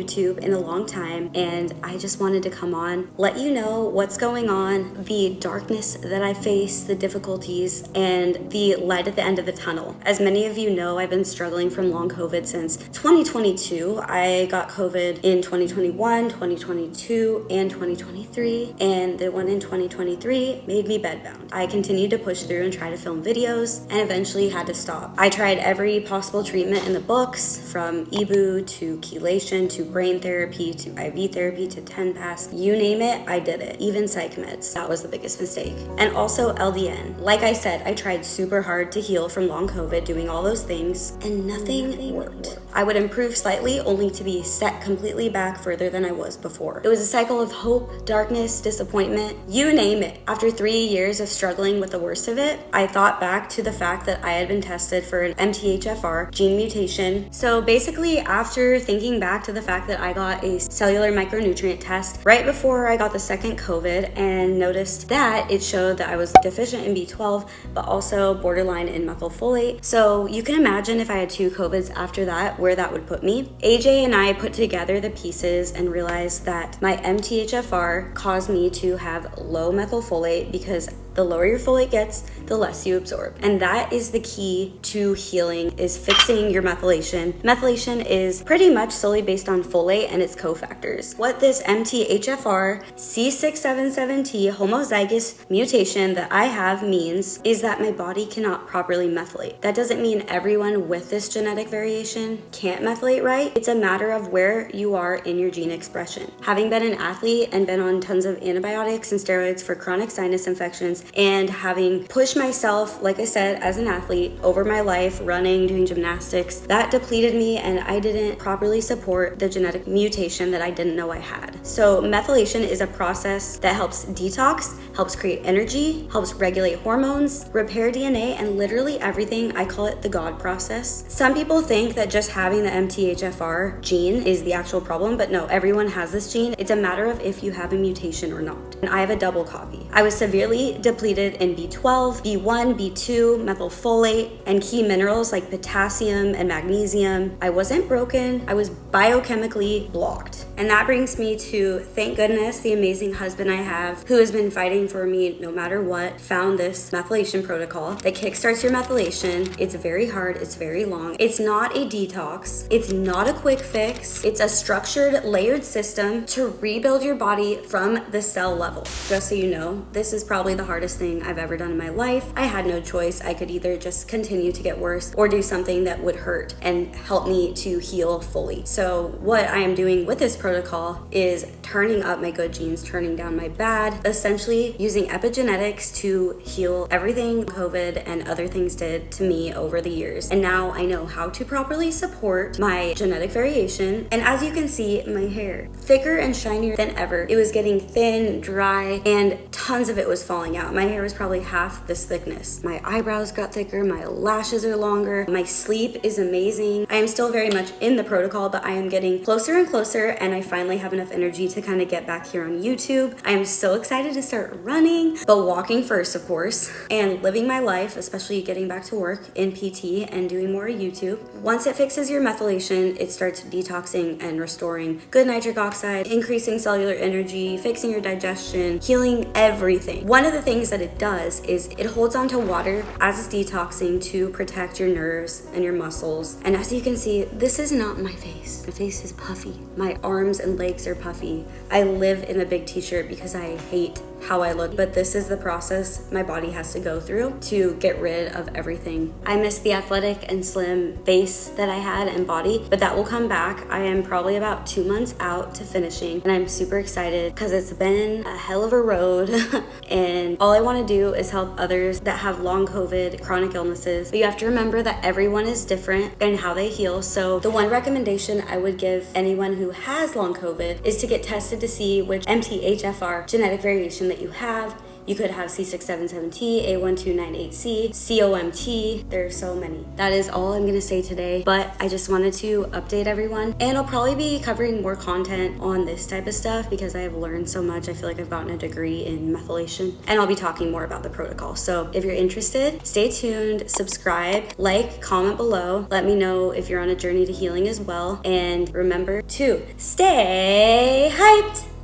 YouTube in a long time, and I just wanted to come on, let you know what's going on, the darkness that I face, the difficulties, and the light at the end of the tunnel. As many of you know, I've been struggling from long COVID since 2022. I got COVID in 2021, 2022, and 2023, and the one in 2023 made me bedbound. I continued to push through and try to film videos, and eventually had to stop. I tried every possible treatment in the books, from EBU to chelation to brain therapy to IV therapy to 10-pass. You name it, I did it. Even psych meds. That was the biggest mistake. And also LDN. Like I said, I tried super hard to heal from long COVID, doing all those things, and nothing worked. I would improve slightly, only to be set completely back further than I was before. It was a cycle of hope, darkness, disappointment, you name it. After 3 years of struggling with the worst of it, I thought back to the fact that I had been tested for an MTHFR gene mutation. So basically, after thinking back to the fact that I got a cellular micronutrient test right before I got the second COVID, and noticed that it showed that I was deficient in B12, but also borderline in methylfolate. So you can imagine if I had 2 COVIDs after that, where that would put me. AJ and I put together the pieces and realized that my MTHFR caused me to have low methylfolate, because the lower your folate gets, the less you absorb. And that is the key to healing, is fixing your methylation. Methylation is pretty much solely based on folate and its cofactors. What this MTHFR C677T homozygous mutation that I have means is that my body cannot properly methylate. That doesn't mean everyone with this genetic variation can't methylate right. It's a matter of where you are in your gene expression. Having been an athlete and been on tons of antibiotics and steroids for chronic sinus infections, and having pushed myself, like I said, as an athlete over my life, running, doing gymnastics, that depleted me, and I didn't properly support the genetic mutation that I didn't know I had. So methylation is a process that helps detox, helps create energy, helps regulate hormones, repair DNA, and literally everything. I call it the God process. Some people think that just having the MTHFR gene is the actual problem, but no, everyone has this gene. It's a matter of if you have a mutation or not. And I have a double copy. I was severely depleted in B12, B1, B2, methylfolate, and key minerals like potassium and magnesium. I wasn't broken, I was biochemically blocked. And that brings me to, thank goodness, the amazing husband I have, who has been fighting for me no matter what, found this methylation protocol that kickstarts your methylation. It's very hard, it's very long. It's not a detox, it's not a quick fix. It's a structured, layered system to rebuild your body from the cell level. Just so you know, this is probably the hardest thing I've ever done in my life. I had no choice. I could either just continue to get worse or do something that would hurt and help me to heal fully. So what I am doing with this protocol is turning up my good genes, turning down my bad, essentially using epigenetics to heal everything COVID and other things did to me over the years. And now I know how to properly support my genetic variation. And as you can see, my hair, thicker and shinier than ever. It was getting thin, dry, and tons of it was falling out. My hair was probably half this thickness. My eyebrows got thicker, my lashes are longer, my sleep is amazing. I am still very much in the protocol, but I am getting closer and closer, and I finally have enough energy to kind of get back here on YouTube. I am so excited to start running, but walking first, of course, and living my life, especially getting back to work in PT and doing more YouTube. Once it fixes your methylation, it starts detoxing and restoring good nitric oxide, increasing cellular energy, fixing your digestion, healing everything. One of the things that it does is it holds onto water as it's detoxing to protect your nerves and your muscles. And as you can see, this is not my face. My face is puffy. My arms and legs are puffy. I live in a big t-shirt because I hate how I look, but this is the process my body has to go through to get rid of everything. I miss the athletic and slim face that I had and body, but that will come back. I am probably about 2 months out to finishing, and I'm super excited because it's been a hell of a road and all I want to do is help others that have long COVID, chronic illnesses. But you have to remember that everyone is different in how they heal. So the one recommendation I would give anyone who has long COVID is to get tested to see which MTHFR genetic variation that you have. You could have C677T, A1298C, COMT. There's so many. That is all I'm gonna say today, but I just wanted to update everyone, and I'll probably be covering more content on this type of stuff because I have learned so much. I feel like I've gotten a degree in methylation, and I'll be talking more about the protocol. So if you're interested, stay tuned, subscribe, like, comment below. Let me know if you're on a journey to healing as well, and remember to stay hyped.